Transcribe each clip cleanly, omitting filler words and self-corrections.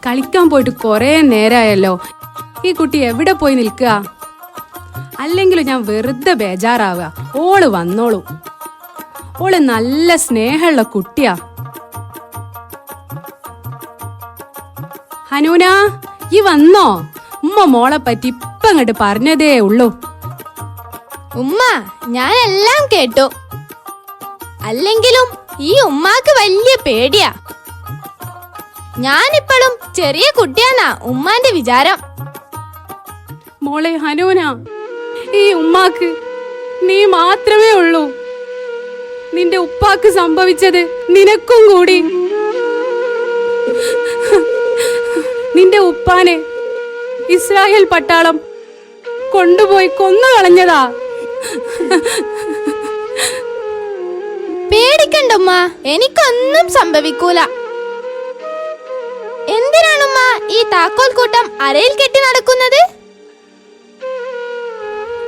കളിക്കാൻ പോയിട്ട് കൊറേ നേരമായല്ലോ. ഈ കുട്ടി എവിടെ പോയി നിൽക്കുക? അല്ലെങ്കിലും ഞാൻ വെറുതെ ബേജാറാവുക. ഓള് വന്നോളൂ. ഓള് നല്ല സ്നേഹമുള്ള കുട്ടിയാ. ഹനൂന, ഈ വന്നോ? ഉമ്മ മോളെ പറ്റി ഇപ്പൊ അങ്ങോട്ട് പറഞ്ഞതേ ഉള്ളൂ. ഉമ്മ, ഞാൻ എല്ലാം കേട്ടു. അല്ലെങ്കിലും ഈ ഉമ്മാക്ക് വലിയ പേടിയാ. ഞാനിപ്പോഴും ചെറിയ കുട്ടിയാന്നാ ഉമ്മാന്റെ വിചാരം. മോളെ ഹനൂന, ഈ ഉമ്മാക്ക് നീ മാത്രമേ ഉള്ളൂ. നിന്റെ ഉപ്പാക്ക് സംഭവിച്ചത് നിനക്കും കൂടി. നിന്റെ ഉപ്പാനെ ഇസ്രായേൽ പട്ടാളം കൊണ്ടുപോയി കൊന്നുകളഞ്ഞതാ. പേടിക്കണ്ടുമ്മ, എനിക്കൊന്നും സംഭവിക്കൂല. എന്തിനാണുമ്മ ഈ താക്കോൽ കൂട്ടം അരയിൽ കെട്ടി നടക്കുന്നത്?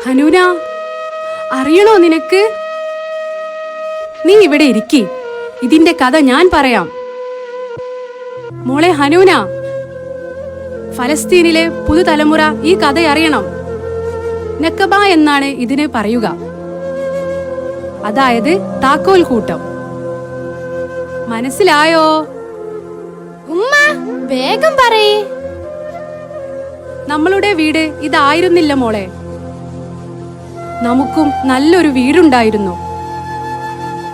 ഹനൂന, അറിയണോ നിനക്ക്? നീ ഇവിടെ ഇരിക്കി, ഇതിന്റെ കഥ ഞാൻ പറയാം. മോളെ ഹനൂന, ഫലസ്തീനിലെ പുതുതലമുറ ഈ കഥ അറിയണം. നക്കബ എന്നാണ് ഇതിനെ പറയുക. അതായത് താക്കോൽ കൂട്ടം. മനസ്സിലായോ? ഉമ്മ, വേഗം പറയേ. നമ്മളുടെ വീട് ഇതായിരുന്നില്ല മോളെ. നമുക്കും നല്ലൊരു വീടുണ്ടായിരുന്നു.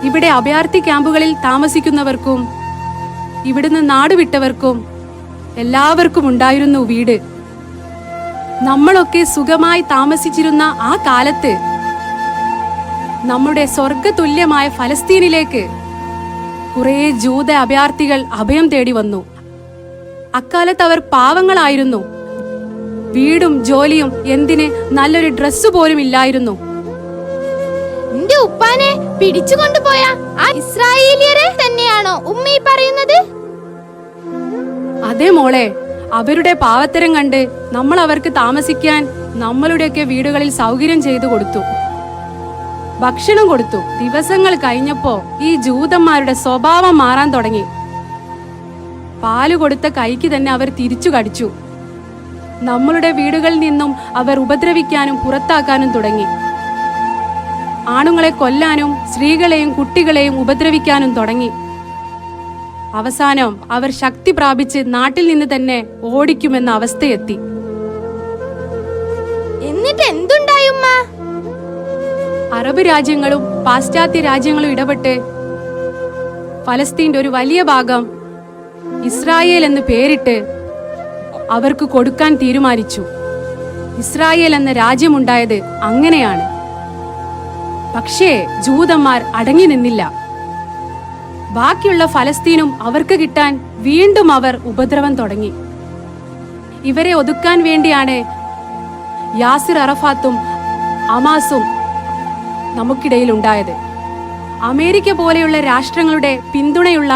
ഇവിടെ അഭയാർത്ഥി ക്യാമ്പുകളിൽ താമസിക്കുന്നവർക്കും ഇവിടുന്ന് നാടുവിട്ടവർക്കും എല്ലാവർക്കും ഉണ്ടായിരുന്നു വീട്. നമ്മളൊക്കെ സുഖമായി താമസിച്ചിരുന്ന ആ കാലത്ത് നമ്മുടെ സ്വർഗതുല്യമായ ഫലസ്തീനിലേക്ക് കുറെ ജൂത അഭയാർത്ഥികൾ അഭയം തേടി വന്നു. അക്കാലത്ത് അവർ പാവങ്ങളായിരുന്നു. വീടും ജോലിയും എന്തിന് നല്ലൊരു ഡ്രസ്സ് പോലും ഇല്ലായിരുന്നു. നിന്റെ ഉപ്പാനെ പിടിച്ചുകൊണ്ടുപോയ ആ ഇസ്രായേലിയരെ തന്നെയാണോ ഉമ്മ ഈ പറയുന്നത്? അതെ മോളെ, അവരുടെ പാവത്തരം കണ്ട് നമ്മൾ അവർക്ക് താമസിക്കാൻ നമ്മളുടെയൊക്കെ വീടുകളിൽ സൗകര്യം ചെയ്തു കൊടുത്തു, ഭക്ഷണം കൊടുത്തു. ദിവസങ്ങൾ കഴിഞ്ഞപ്പോ ഈ ജൂതന്മാരുടെ സ്വഭാവം മാറാൻ തുടങ്ങി. പാല് കൊടുത്ത കൈക്ക് തന്നെ അവർ തിരിച്ചു കടിച്ചു. നമ്മളുടെ വീടുകളിൽ നിന്നും അവർ ഉപദ്രവിക്കാനും പുറത്താക്കാനും തുടങ്ങി. ആണുങ്ങളെ കൊല്ലാനും സ്ത്രീകളെയും കുട്ടികളെയും ഉപദ്രവിക്കാനും തുടങ്ങി. അവസാനം അവർ ശക്തി പ്രാപിച്ച് നാട്ടിൽ നിന്ന് തന്നെ ഓടിക്കുമെന്ന അവസ്ഥയെത്തി. എന്നിട്ട് എന്തുണ്ടായുമ്മ? അറബ് രാജ്യങ്ങളും പാശ്ചാത്യ രാജ്യങ്ങളും ഇടപെട്ട് ഫലസ്തീന്റെ ഒരു വലിയ ഭാഗം ഇസ്രായേൽ എന്ന് പേരിട്ട് അവർക്ക് കൊടുക്കാൻ തീരുമാനിച്ചു. ഇസ്രായേൽ എന്ന രാജ്യമുണ്ടായത് അങ്ങനെയാണ്. പക്ഷേ ജൂതന്മാർ അടങ്ങി നിന്നില്ല. ബാക്കിയുള്ള ഫലസ്തീനും അവർക്ക് കിട്ടാൻ വീണ്ടും അവർ ഉപദ്രവം തുടങ്ങി. ഇവരെ ഒതുക്കാൻ വേണ്ടിയാണ് യാസിർ അറഫാത്തും ഹമാസും നമുക്കിടയിൽ ഉണ്ടായത്. അമേരിക്ക പോലെയുള്ള രാഷ്ട്രങ്ങളുടെ പിന്തുണയുള്ള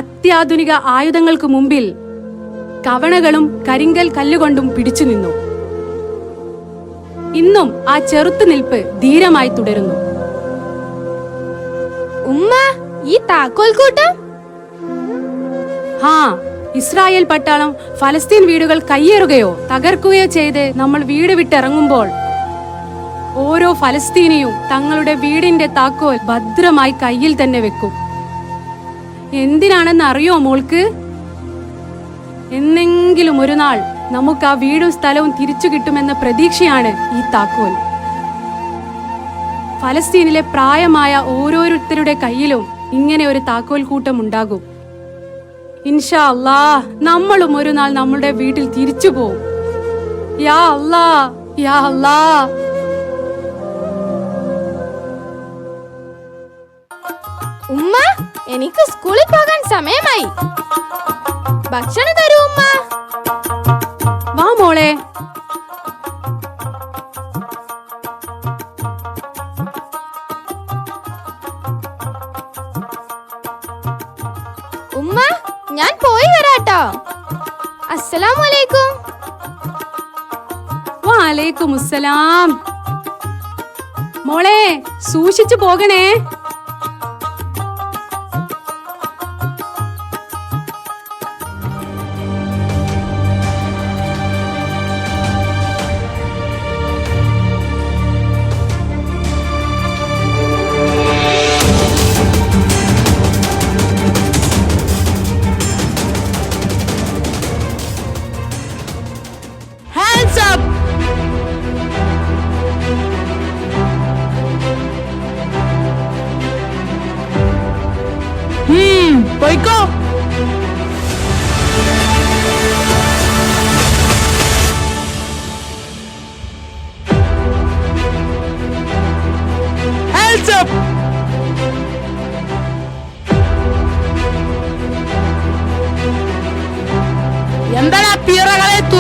അത്യാധുനിക ആയുധങ്ങൾക്ക് മുമ്പിൽ കവണകളും കരിങ്കൽ കല്ലുകൊണ്ടും പിടിച്ചു നിന്നു. ഇന്നും ആ ചെറുത്തുനിൽപ്പ് ധീരമായി തുടരുന്നു. ഉമ്മ, ഈ താക്കോൽ കൂട്ടം? ഇസ്രായേൽ പട്ടാളം ഫലസ്തീൻ വീടുകൾ കയ്യേറുകയോ തകർക്കുകയോ ചെയ്ത് നമ്മൾ വീട് വിട്ടിറങ്ങുമ്പോൾ ഓരോ ഫലസ്തീനിയും തങ്ങളുടെ വീടിന്റെ താക്കോൽ ഭദ്രമായി കയ്യിൽ തന്നെ വെക്കും. എന്തിനാണെന്ന് അറിയോ മോൾക്ക്? എന്നെങ്കിലും ഒരു നാൾ നമുക്ക് ആ വീടും സ്ഥലവും തിരിച്ചു കിട്ടുമെന്ന പ്രതീക്ഷയാണ് ഈ താക്കോൽ. ഫലസ്തീനിലെ പ്രായമായ ഓരോരുത്തരുടെ കയ്യിലും ഇങ്ങനെ ഒരു താക്കോൽ കൂട്ടം ഉണ്ടാകും. ഇൻഷാ അല്ലാഹ് നമ്മളും ഒരു നാൾ നമ്മളുടെ വീട്ടിൽ തിരിച്ചു പോവും. യാ അല്ലാ, യാ അല്ലാ. ഉമ്മ, എനിക്ക് സ്കൂളിൽ പോകാൻ സമയമായി. ഭക്ഷണം തരൂ ഉമ്മ. വാ മോളെ. ഉമ്മ, ഞാൻ പോയി വരാട്ടോ. അസ്സലാമലൈക്കും. വഅലൈക്കും അസ്സലാം. മോളെ, സൂക്ഷിച്ചു പോകണേ.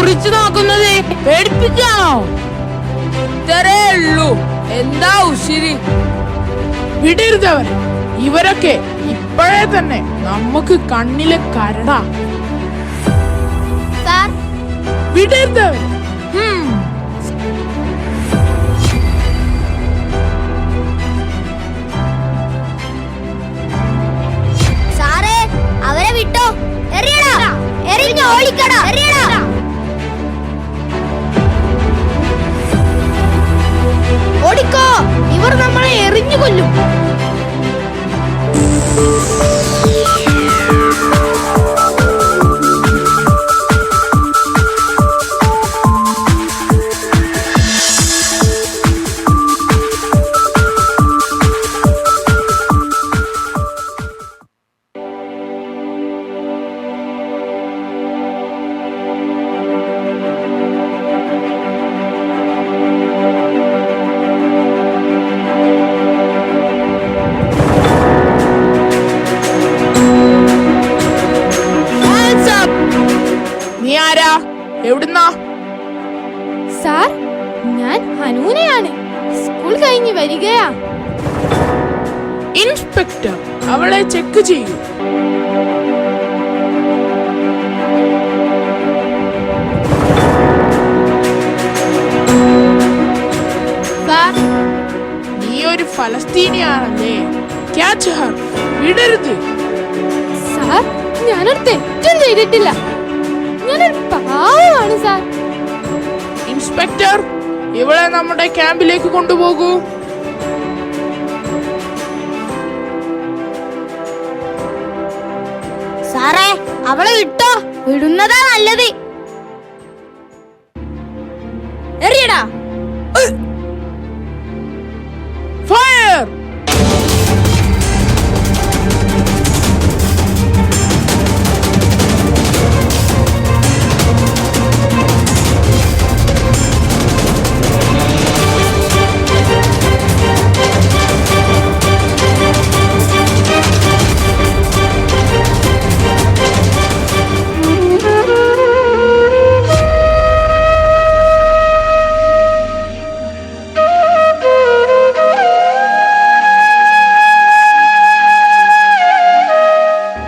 തുറിച്ചു നോക്കുന്നത് പേടിപ്പിക്കാണോ? ഇത്രേ ഉള്ളൂ, എന്താ ഉശിരി? വിടരുതവരെ, ഇവരൊക്കെ ഇപ്പോഴേ തന്നെ നമുക്ക് കണ്ണിലെ കരടാ. സാർ, വിടരുതവരെ. സാറേ അവരെ വിട്ടോ. എറിയടാ, എറിഞ്ഞ് ഓടിക്കടാ, എറിയടാ. ഓടിക്കോ, ഇവർ നമ്മളെ എറിഞ്ഞു കൊല്ലും. നീ ആരാ? എവിടുന്നാ? സാർ, ഞാൻ ഹനൂനയാണ്. സ്കൂൾ കഴിഞ്ഞ് വരികയാ. ഇൻസ്പെക്ടർ, അവളെ ചെക്ക് ചെയ്യൂ. സാർ, നീ ഒരു ഫലസ്തീനിയാണല്ലേ? ക്യാച്ച് ഹർ, വിടരുത്. സാർ, ഞാനൊരു തെറ്റും ചെയ്തിട്ടില്ല. ഞാനൊരു പാവമാണ് സാർ. ഇൻസ്പെക്ടർ, ഇവളെ നമ്മുടെ ക്യാമ്പിലേക്ക് കൊണ്ടുപോകൂ. സാറേ, അവളെ വിട്ടോ. വിടുന്നതാ നല്ലത്. എറിയടാ. ഫയർ!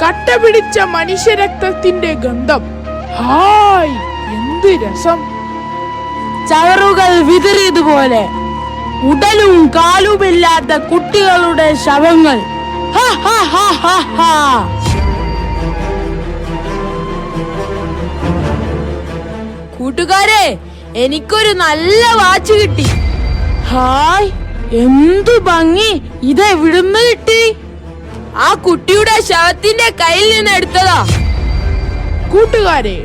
കട്ടപിടിച്ച മനുഷ്യരക്തത്തിന്റെ ഗന്ധം. ഹായ്, എന്ത് രസം! ചവറുകൾ വിതറിയതുപോലെ ഉടലും കാലുമില്ലാത്ത കുട്ടികളുടെ ശവങ്ങൾ. ഹ, ഹ, ഹ, ഹ, ഹ. കൂട്ടുകാരെ, എനിക്കൊരു നല്ല വാച്ച് കിട്ടി. ഹായ്, എന്തു ഭംഗി! ഇതെവിടുന്ന് കിട്ടി? ആ കുട്ടിയുടെ ശവത്തിന്റെ കയ്യിൽ നിന്ന് എടുത്തതാ. കൂട്ടുകാരെ,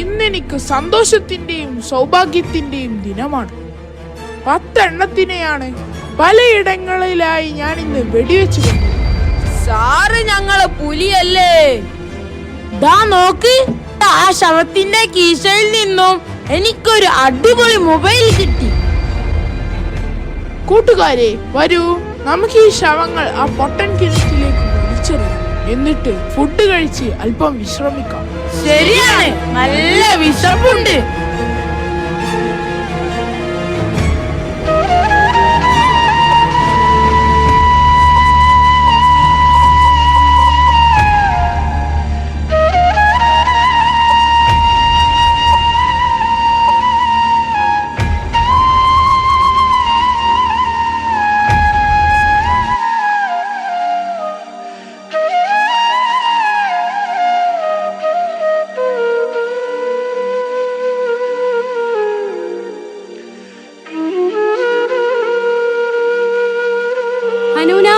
ഇന്നെനിക്ക് സന്തോഷത്തിന്റെയും സൗഭാഗ്യത്തിന്റെയും ദിനമാണ്. 10 എണ്ണത്തിനെയാണ് പലയിടങ്ങളിലായി ഞാൻ ഇന്ന് വെടിവെച്ചു കൊണ്ടത്. സാറ് ഞങ്ങളെ പുലിയല്ലേ? ദാ നോക്ക്, ആ ശവത്തിന്റെ കീശയിൽ നിന്നും എനിക്കൊരു അടിപൊളി മൊബൈൽ കിട്ടി. കൂട്ടുകാരെ, വരൂ, നമുക്ക് ഈ ശവങ്ങൾ ആ പൊട്ടൻ കിണറ്റിലേക്ക് വലിച്ചെറിയാം. എന്നിട്ട് ഫുഡ് കഴിച്ച് അല്പം വിശ്രമിക്കാം. ശരിയാണ്, നല്ല വിശപ്പുണ്ട്. ഹനൂന,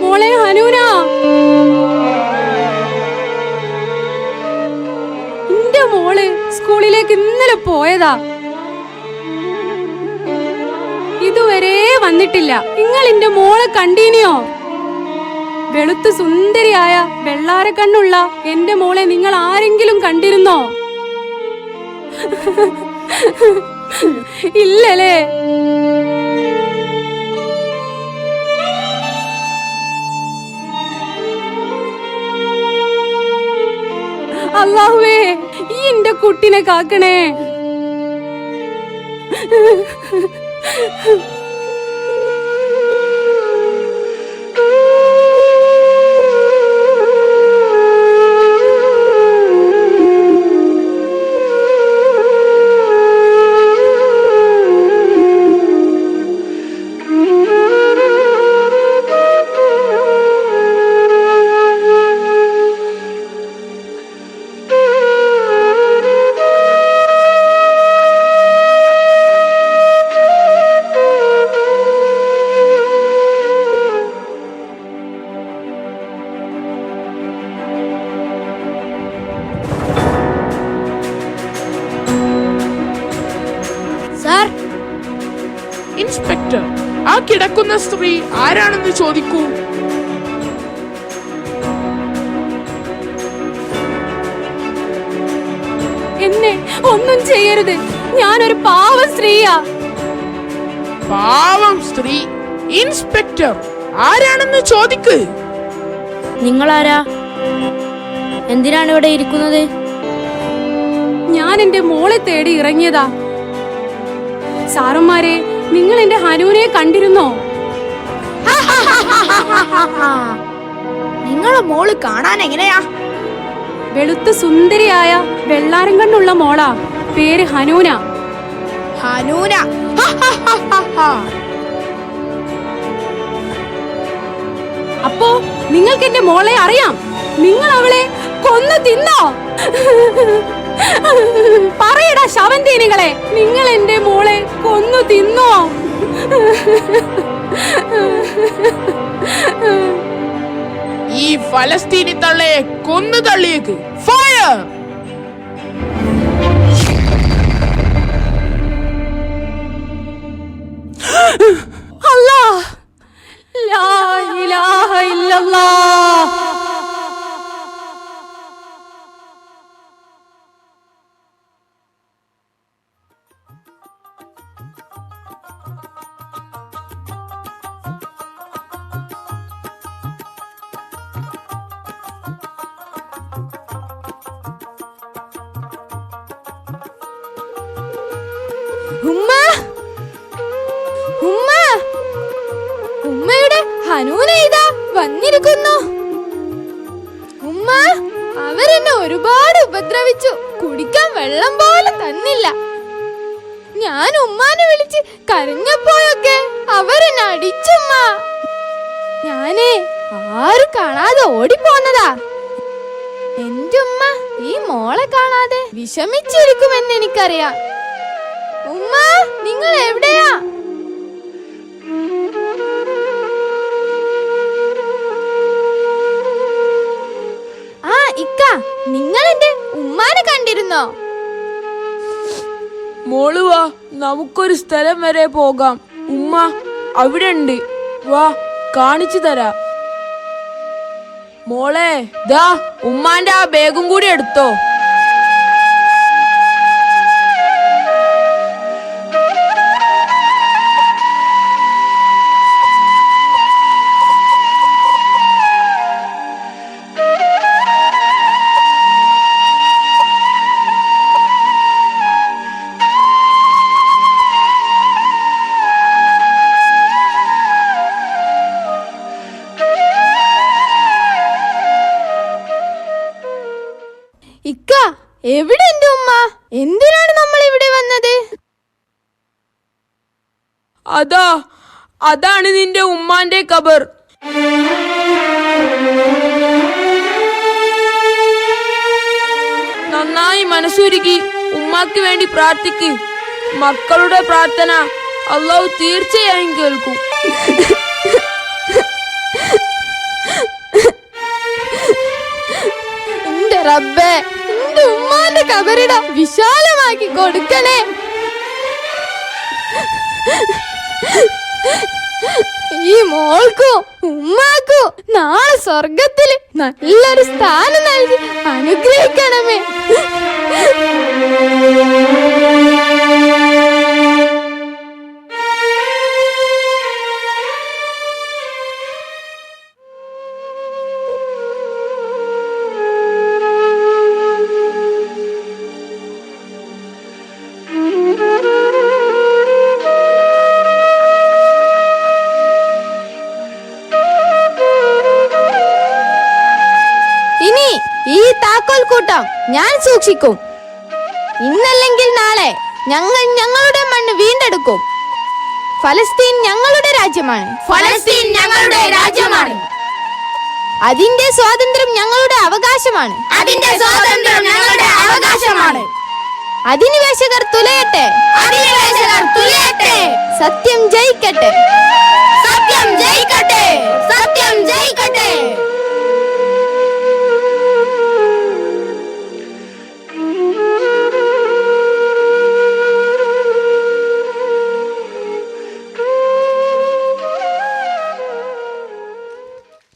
മോളെ ഹനൂന, എന്റെ മോള് സ്കൂളിലേക്ക് ഇന്നലെ പോയതാ. ഇതുവരെ വന്നിട്ടില്ല. നിങ്ങൾ എന്റെ മോളെ കണ്ടീനിയോ? വെളുത്തു സുന്ദരിയായ വെള്ളാര കണ്ണുള്ള എന്റെ മോളെ നിങ്ങൾ ആരെങ്കിലും കണ്ടിരുന്നോ? ഇല്ലല്ലേ? അല്ലാഹുവേ, ഈ എന്റെ കുട്ടിനെ കാക്കണേ. സാർ, ഇൻസ്പെക്ടർ, ആ കിടക്കുന്ന സ്ത്രീ ആരാണെന്ന് ചോദിക്കൂ. എന്നെ ഒന്നും ചെയ്യരുത്, ഞാനൊരു പാവ സ്ത്രീയാ. പാവം സ്ത്രീ? ഇൻസ്പെക്ടർ, ആരാണെന്ന് ചോദിക്ക്. നിങ്ങളാരാ? എന്തിനാണ് ഇവിടെ ഇരിക്കുന്നത്? ഞാൻ എന്റെ മോളെ തേടി ഇറങ്ങിയതാ. സാറന്മാരെ, നിങ്ങൾ എന്റെ ഹനൂനെ കണ്ടിരുന്നോ? നിങ്ങളെ മോള് കാണാൻ എങ്ങനെയാ? വെളുത്ത സുന്ദരിയായ വെള്ളാരം കണ്ണുള്ള മോളാ. പേര് ഹനൂന. ഹനൂന? അപ്പോ നിങ്ങൾക്ക് എന്റെ മോളെ അറിയാം? നിങ്ങൾ അവളെ കൊന്നു തിന്നോ? പറയടാ ശവന്തീനികളെ, നിങ്ങൾ എന്റെ മോളെ കൊന്നു തിന്നോ? ഈ ഫലസ്തീനി തള്ളയെ കൊന്നു തള്ളിയേക്ക്. ഫയർ! അല്ലാഹ്, ലാ ഇലാഹ ഇല്ലല്ലാഹ്. ഉമ്മ, ഉമ്മ, ഉമ്മയുടെ ഹനൂന ഇതാ വന്നിരിക്കുന്നു. ഉമ്മ, അവരെന്നെ ഒരുപാട് ഉപദ്രവിച്ചു. കുടിക്കാൻ വെള്ളം പോലും തന്നില്ല. ഞാൻ ഉമ്മാനെ വിളിച്ച് കരഞ്ഞപ്പോഴൊക്കെ അവരെന്നെ അടിച്ചുമ്മ. ഞാനേ ആരും കാണാതെ ഓടിപ്പോന്നതാ. എന്റെ ഉമ്മ ഈ മോളെ കാണാതെ വിഷമിച്ചിരിക്കുമെന്ന് എനിക്കറിയാം. ഉമ്മ, നിങ്ങൾ എവിടെയാ? ആ ഇക്ക, നിങ്ങൾ എന്റെ ഉമ്മാനെ കണ്ടിരുന്നോ? മോള് വാ, നമുക്കൊരു സ്ഥലം വരെ പോകാം. ഉമ്മ അവിടെ ഉണ്ട്, വാ കാണിച്ചു തരാ. മോളെ, ദാ ഉമ്മാന്റെ ആ ബാഗും കൂടി എടുത്തോ. ഇക്ക, എവിടെ എന്റെ ഉമ്മ? എന്തിനാണ് നമ്മൾ ഇവിടെ വന്നത്? അതാണ് നിന്റെ ഉമ്മാന്റെ ഖബർ. നന്നായി മനസ്സുരുക്കി ഉമ്മാക്ക് വേണ്ടി പ്രാർത്ഥിക്ക്. മക്കളുടെ പ്രാർത്ഥന അല്ലാഹു തീർച്ചയായും കേൾക്കും. എന്റെ റബ്ബേ, എന്റെ ഉമ്മാന്റെ ഖബറിട വിശാലമാക്കി കൊടുക്കണേ. ഈ മോൾക്കും ഉമ്മാക്കും നാളെ സ്വർഗത്തില് നല്ലൊരു സ്ഥാനം നൽകി അനുഗ്രഹിക്കണമേ. ഈ താക്കോൽ കൂട്ടം ഞാൻ സൂക്ഷിക്കും. ഇന്നല്ലെങ്കിൽ നാളെ ഞങ്ങൾ ഞങ്ങളുടെ മണ്ണ് വീണ്ടെടുക്കും. ഫലസ്തീൻ ഞങ്ങളുടെ രാജ്യമാണ്. ഫലസ്തീൻ ഞങ്ങളുടെ രാജ്യമാണ്. അതിന്റെ സ്വാതന്ത്ര്യം ഞങ്ങളുടെ അവകാശമാണ്. അതിന്റെ സ്വാതന്ത്ര്യം ഞങ്ങളുടെ അവകാശമാണ്. അധിനിവേശകർ തുലയട്ടെ. അധിനിവേശകർ തുലയട്ടെ. സത്യം ജയിക്കട്ടെ. സത്യം ജയിക്കട്ടെ. സത്യം ജയിക്കട്ടെ.